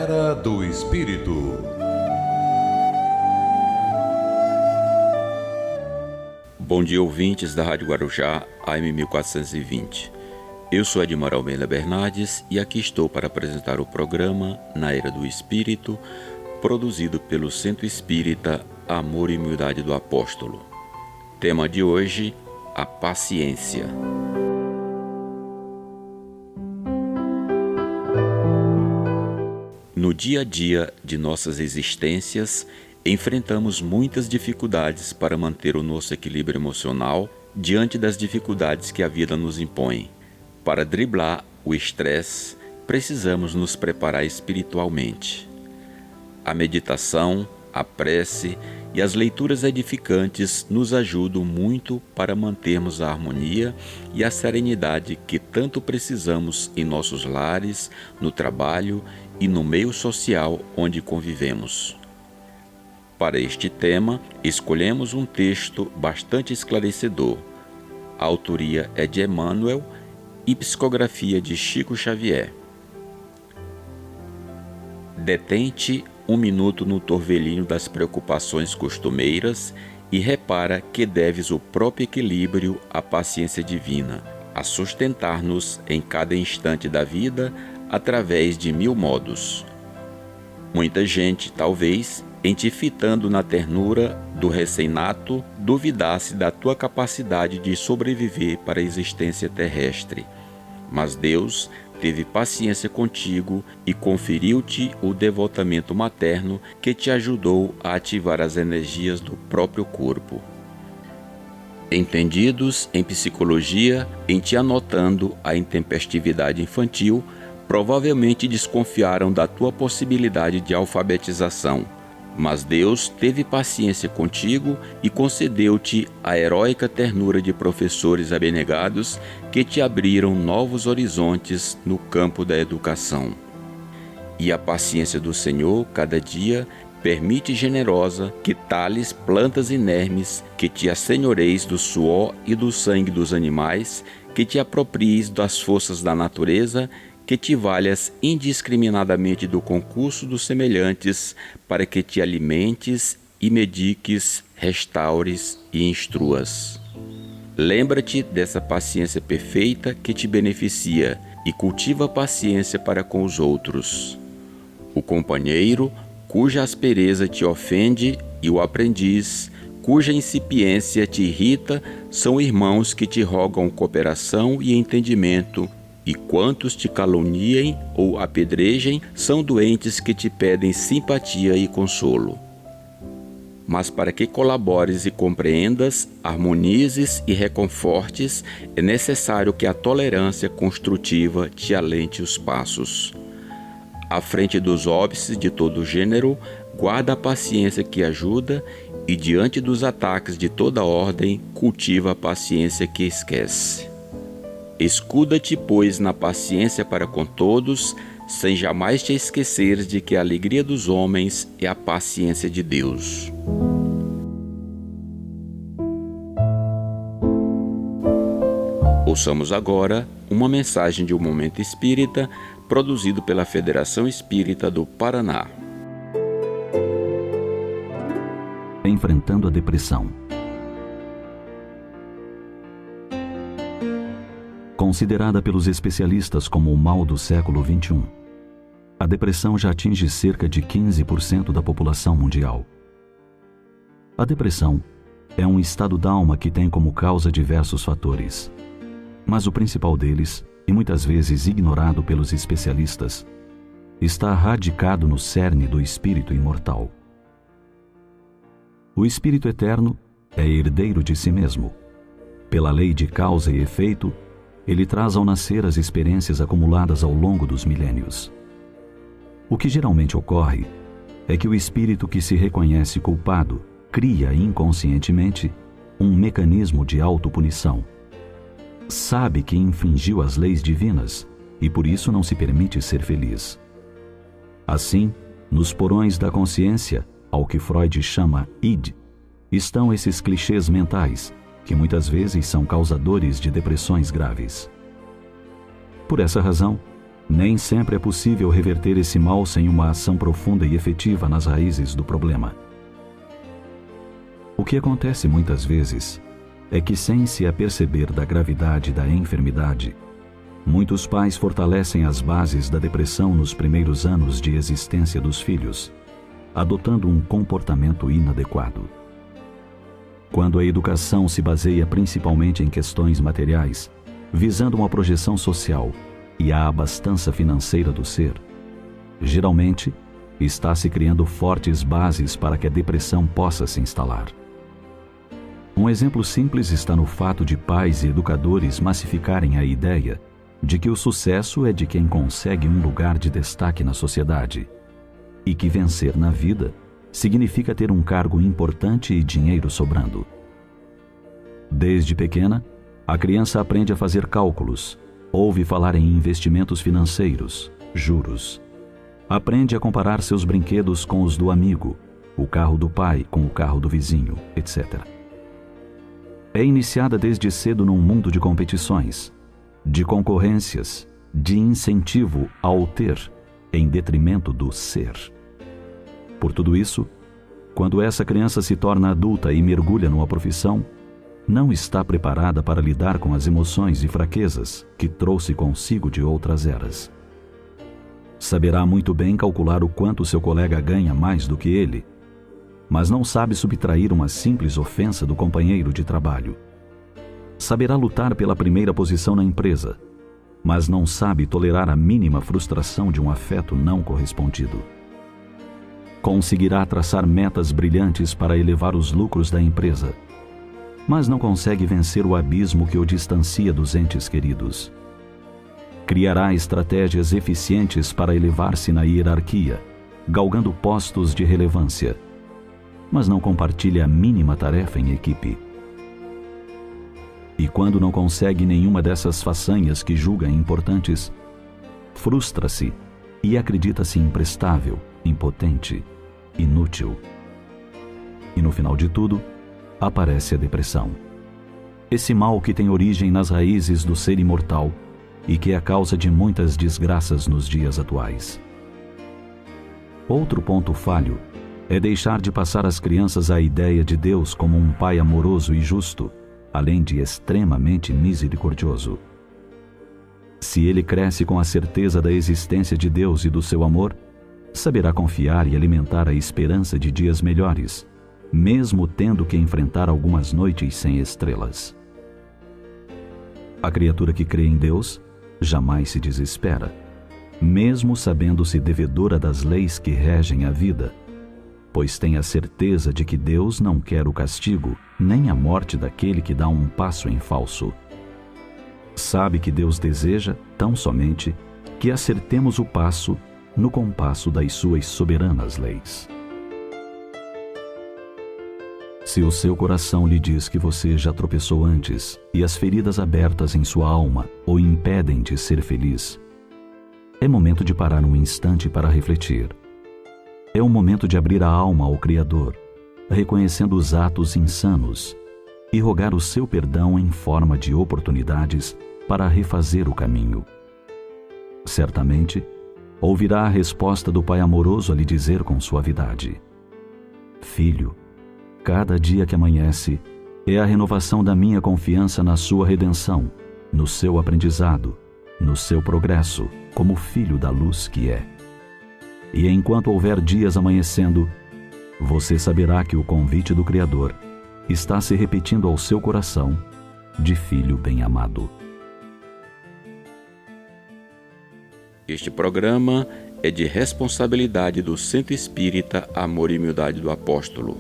Era do Espírito. Bom dia, ouvintes da Rádio Guarujá, AM 1420. Eu sou Edmar Almeida Bernardes e aqui estou para apresentar o programa Na Era do Espírito, produzido pelo Centro Espírita Amor e Humildade do Apóstolo. Tema de hoje, a paciência. No dia a dia de nossas existências, enfrentamos muitas dificuldades para manter o nosso equilíbrio emocional diante das dificuldades que a vida nos impõe. Para driblar o estresse, precisamos nos preparar espiritualmente. A meditação, a prece e as leituras edificantes nos ajudam muito para mantermos a harmonia e a serenidade que tanto precisamos em nossos lares, no trabalho e no meio social onde convivemos. Para este tema, escolhemos um texto bastante esclarecedor. A autoria é de Emmanuel e psicografia de Chico Xavier. Detente um minuto no torvelinho das preocupações costumeiras e repara que deves o próprio equilíbrio à paciência divina, a sustentar-nos em cada instante da vida através de 1000 modos. Muita gente, talvez, em te fitando na ternura do recém-nato, duvidasse da tua capacidade de sobreviver para a existência terrestre. Mas Deus teve paciência contigo e conferiu-te o devotamento materno que te ajudou a ativar as energias do próprio corpo. Entendidos em psicologia, em te anotando a intempestividade infantil, provavelmente desconfiaram da tua possibilidade de alfabetização. Mas Deus teve paciência contigo e concedeu-te a heróica ternura de professores abnegados que te abriram novos horizontes no campo da educação. E a paciência do Senhor, cada dia, permite generosa que tales plantas inermes, que te assenhoreis do suor e do sangue dos animais, que te apropries das forças da natureza, que te valhas indiscriminadamente do concurso dos semelhantes, para que te alimentes e mediques, restaures e instruas. Lembra-te dessa paciência perfeita que te beneficia e cultiva a paciência para com os outros. O companheiro, cuja aspereza te ofende, e o aprendiz, cuja incipiência te irrita, são irmãos que te rogam cooperação e entendimento, e quantos te caluniem ou apedrejem são doentes que te pedem simpatia e consolo. Mas para que colabores e compreendas, harmonizes e reconfortes, é necessário que a tolerância construtiva te alente os passos. À frente dos óbices de todo gênero, guarda a paciência que ajuda e diante dos ataques de toda ordem, cultiva a paciência que esquece. Escuda-te, pois, na paciência para com todos, sem jamais te esqueceres de que a alegria dos homens é a paciência de Deus. Ouçamos agora uma mensagem de um Momento Espírita, produzido pela Federação Espírita do Paraná. Enfrentando a depressão. Considerada pelos especialistas como o mal do século XXI, a depressão já atinge cerca de 15% da população mundial. A depressão é um estado d'alma que tem como causa diversos fatores, mas o principal deles, e muitas vezes ignorado pelos especialistas, está radicado no cerne do espírito imortal. O espírito eterno é herdeiro de si mesmo. Pela lei de causa e efeito, ele traz ao nascer as experiências acumuladas ao longo dos milênios. O que geralmente ocorre é que o espírito que se reconhece culpado cria inconscientemente um mecanismo de autopunição. Sabe que infringiu as leis divinas e por isso não se permite ser feliz. Assim, nos porões da consciência, ao que Freud chama id, estão esses clichês mentais, que muitas vezes são causadores de depressões graves. Por essa razão, Nem sempre é possível reverter esse mal sem uma ação profunda e efetiva nas raízes do problema. O que acontece muitas vezes é que, sem se aperceber da gravidade da enfermidade, muitos pais fortalecem as bases da depressão nos primeiros anos de existência dos filhos, adotando um comportamento inadequado. Quando a educação se baseia principalmente em questões materiais, visando uma projeção social e a abastança financeira do ser, geralmente está se criando fortes bases para que a depressão possa se instalar. Um exemplo simples está no fato de pais e educadores massificarem a ideia de que o sucesso é de quem consegue um lugar de destaque na sociedade e que vencer na vida significa ter um cargo importante e dinheiro sobrando. Desde pequena, a criança aprende a fazer cálculos, ouve falar em investimentos financeiros, juros. Aprende a comparar seus brinquedos com os do amigo, o carro do pai com o carro do vizinho, etc. É iniciada desde cedo num mundo de competições, de concorrências, de incentivo ao ter, em detrimento do ser. Por tudo isso, quando essa criança se torna adulta e mergulha numa profissão, não está preparada para lidar com as emoções e fraquezas que trouxe consigo de outras eras. Saberá muito bem calcular o quanto seu colega ganha mais do que ele, mas não sabe subtrair uma simples ofensa do companheiro de trabalho. Saberá lutar pela primeira posição na empresa, mas não sabe tolerar a mínima frustração de um afeto não correspondido. Conseguirá traçar metas brilhantes para elevar os lucros da empresa, mas não consegue vencer o abismo que o distancia dos entes queridos. Criará estratégias eficientes para elevar-se na hierarquia, galgando postos de relevância, mas não compartilha a mínima tarefa em equipe. E quando não consegue nenhuma dessas façanhas que julga importantes, frustra-se e acredita-se imprestável, impotente, inútil. E no final de tudo, aparece a depressão. Esse mal que tem origem nas raízes do ser imortal e que é a causa de muitas desgraças nos dias atuais. Outro ponto falho é deixar de passar às crianças a ideia de Deus como um pai amoroso e justo, além de extremamente misericordioso. Se ele cresce com a certeza da existência de Deus e do seu amor, saberá confiar e alimentar a esperança de dias melhores, mesmo tendo que enfrentar algumas noites sem estrelas. A criatura que crê em Deus jamais se desespera, mesmo sabendo-se devedora das leis que regem a vida, pois tem a certeza de que Deus não quer o castigo nem a morte daquele que dá um passo em falso. Sabe que Deus deseja, tão somente, que acertemos o passo no compasso das suas soberanas leis. Se o seu coração lhe diz que você já tropeçou antes e as feridas abertas em sua alma o impedem de ser feliz, é momento de parar um instante para refletir. É o momento de abrir a alma ao Criador, reconhecendo os atos insanos e rogar o seu perdão em forma de oportunidades para refazer o caminho. Certamente, ouvirá a resposta do Pai amoroso a lhe dizer com suavidade: Filho, cada dia que amanhece é a renovação da minha confiança na sua redenção, no seu aprendizado, no seu progresso, como filho da luz que é. E enquanto houver dias amanhecendo, você saberá que o convite do Criador está se repetindo ao seu coração de filho bem-amado. Este programa é de responsabilidade do Centro Espírita Amor e Humildade do Apóstolo.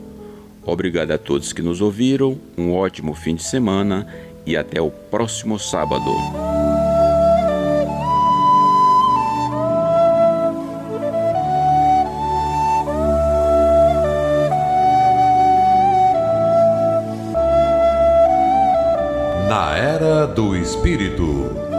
Obrigado a todos que nos ouviram, um ótimo fim de semana e até o próximo sábado. Na Era do Espírito.